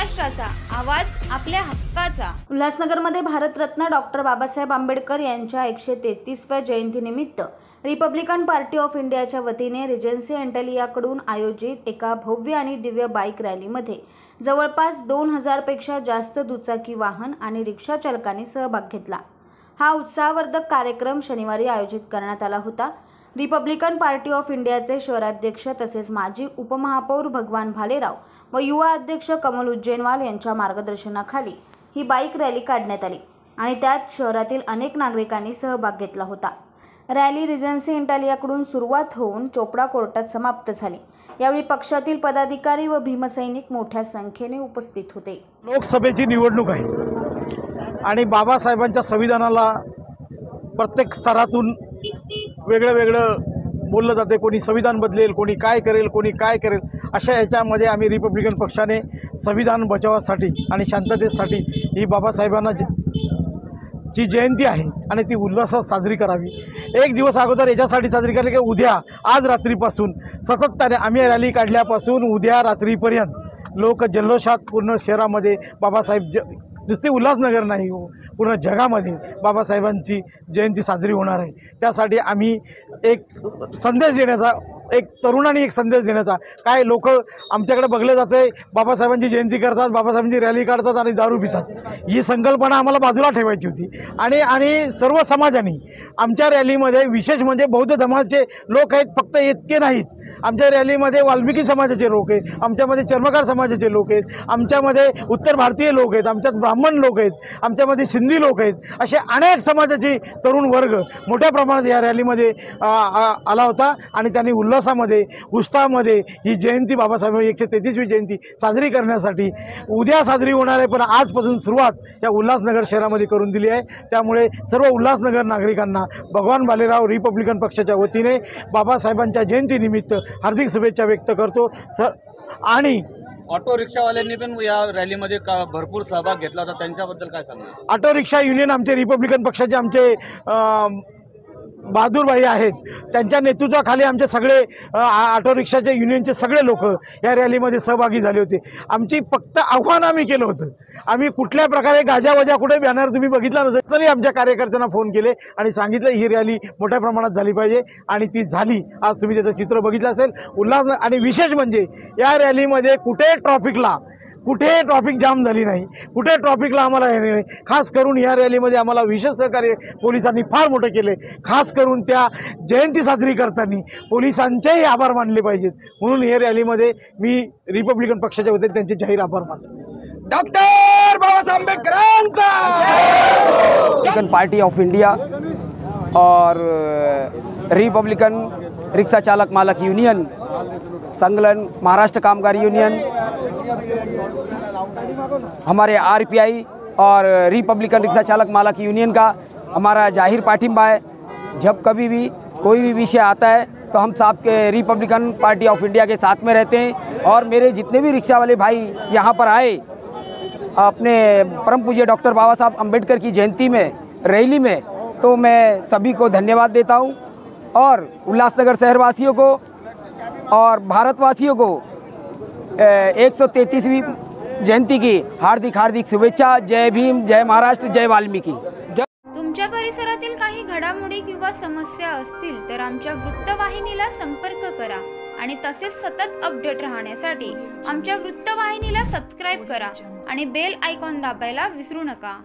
महाराष्ट्राचा आवाज, आपल्या हक्काचा। उल्हासनगरमध्ये भारतरत्न डॉक्टर बाबासाहेब आंबेडकर यांच्या 133व्या जयंतीनिमित्त रिपब्लिकन पार्टी ऑफ इंडियाच्या वतीने रिजन्सी एंटेलियाकडून आयोजित एका भव्य आणि दिव्य बाईक रॅलीमध्ये जवळपास 2000 पेक्षा जास्त दुचाकी वाहन आणि रिक्षा चालकांनी सहभाग घेतला। हा उत्साहवर्धक कार्यक्रम शनिवारी आयोजित करण्यात आला होता। रिपब्लिकन पार्टी ऑफ इंडियाचे शहराध्यक्ष तसेच माजी उपमहापौर भगवान भालेराव व युवा अध्यक्ष कमल उज्जैनवाल यांच्या मार्गदर्शनाखाली ही बाईक रॅली काढण्यात आली आणि त्यात शहरातील अनेक नागरिकांनी सहभाग घेतला होता। रॅली रिजन्सी एंटेलियाकडून सुरुवात होऊन चोपडा कोर्टात समाप्त झाली। यावेळी पक्षातील पदाधिकारी व भीमसैनिक मोठ्या संख्येने उपस्थित होते। लोकसभेची निवडणूक आहे आणि बाबासाहेबांच्या संविधानाला प्रत्येक स्तरातून वेगळं बोललं जाते। कोणी संविधान बदलेल, कोणी काय करेल, अशा याच्यामध्ये आम्ही रिपब्लिकन पक्षाने संविधान बचावासाठी आणि शांततेसाठी ही बाबासाहेबांना जी जयंती आहे आणि ती उल्हासात साजरी करावी। एक दिवस अगोदर याच्यासाठी साजरी करावी की उद्या आज रात्रीपासून सातत्याने आम्ही रॅली काढल्यापासून उद्या रात्रीपर्यंत लोक जल्लोषात पूर्ण शहरामध्ये बाबासाहेब नुसते उल्हासनगर नाही हो, पूर्ण जगामध्ये बाबासाहेबांची जयंती साजरी होणार आहे। त्यासाठी आम्ही एक संदेश देण्याचा, एक तरुणांनी एक संदेश देण्याचा, काय लोक आमच्याकडे बघले जाते बाबासाहेबांची जयंती करतात, बाबासाहेबांची रॅली काढतात आणि दारू पितात। ही संकल्पना आम्हाला बाजूला ठेवायची होती आणि सर्व समाजाने आमच्या रॅलीमध्ये, विशेष म्हणजे बौद्ध धर्माचे लोक आहेत, फक्त इतके नाहीत, आमच्या रॅलीमध्ये वाल्मिकी समाजाचे लोक आहेत, आमच्यामध्ये चर्मकार समाजाचे लोक आहेत, आमच्यामध्ये उत्तर भारतीय लोक आहेत, आमच्यात ब्राह्मण लोक आहेत, आमच्यामध्ये सिंधी लोक आहेत, असे अनेक समाजाचे तरुण वर्ग मोठ्या प्रमाणात या रॅलीमध्ये आला होता आणि त्यांनी उल्हासामध्ये, उत्साहामध्ये ही जयंती, बाबासाहेब 133वी जयंती साजरी करण्यासाठी उद्या साजरी होणार आहे, पण आजपासून सुरुवात या उल्हासनगर शहरामध्ये करून दिली आहे। त्यामुळे सर्व उल्हासनगर नागरिकांना भगवान भालेराव रिपब्लिकन पक्षाच्या वतीने बाबासाहेबांच्या जयंतीनिमित्त हार्दिक शुभेच्छा व्यक्त करतो सर। आणि ऑटो रिक्षावाल्यांनी पण या रॅलीमध्ये भरपूर सहभाग घेतला होता, त्यांच्याबद्दल काय सांगणार? ऑटो रिक्षा युनियन आमचे रिपब्लिकन पक्षाचे आमचे बहादूरभाई आहेत, त्यांच्या नेतृत्वाखाली आमचे सगळे ऑटो रिक्षाचे युनियनचे सगळे लोक या रॅलीमध्ये सहभागी झाले होते। आमची फक्त आव्हान आम्ही केलं होतं, आम्ही कुठल्या प्रकारे गाजावाजा कुठे बॅनर तुम्ही बघितला नसेल तरी आमच्या कार्यकर्त्यांना फोन केले आणि सांगितलं ही रॅली मोठ्या प्रमाणात झाली पाहिजे आणि ती झाली। आज तुम्ही त्याचं चित्र बघितलं असेल उल्हास। आणि विशेष म्हणजे या रॅलीमध्ये कुठे ट्रॉफिक जाम झाली नाही, कुठे ट्रॉफिकला आम्हाला हे नाही। खास करून या रॅलीमध्ये आम्हाला विशेष सहकार्य पोलिसांनी फार मोठे केले। खास करून त्या जयंती साजरी करताना पोलिसांचेही आभार मानले पाहिजेत, म्हणून या रॅलीमध्ये मी रिपब्लिकन पक्षाच्या वतीने त्यांचे जाहीर आभार मानतो। डॉक्टर बाबासाहेब आंबेडकरांचा रिपब्लिकन पार्टी ऑफ इंडिया और रिपब्लिकन रिक्शा चालक मालक यूनियन संगलन, महाराष्ट्र कामगार यूनियन, हमारे आरपीआई और रिपब्लिकन रिक्शा चालक मालक यूनियन का हमारा जाहिर पाठिंबा है। जब कभी भी कोई भी विषय आता है तो हम साहब के रिपब्लिकन पार्टी ऑफ इंडिया के साथ में रहते हैं। और मेरे जितने भी रिक्शा वाले भाई यहाँ पर आए अपने परम पूज्य डॉक्टर बाबा साहब अम्बेडकर की जयंती में, रैली में, तो मैं सभी को धन्यवाद देता हूँ और उल्लासनगर शहरवासियों को और भारतवासियों को 133वीं जयंती की हार्दिक शुभेच्छा। जय भीम, जय महाराष्ट्र, जय वाल्मिकी। तुमच्या परिसरातील काही घडामोडी किंवा समस्या असतील तर आमच्या वृत्तवाहिनीला संपर्क करा आणि तसेच सतत अपडेट राहण्यासाठी आमच्या वृत्तवाहिनीला सबस्क्राइब करा आणि बेल आयकॉन दाबायला विसरू नका।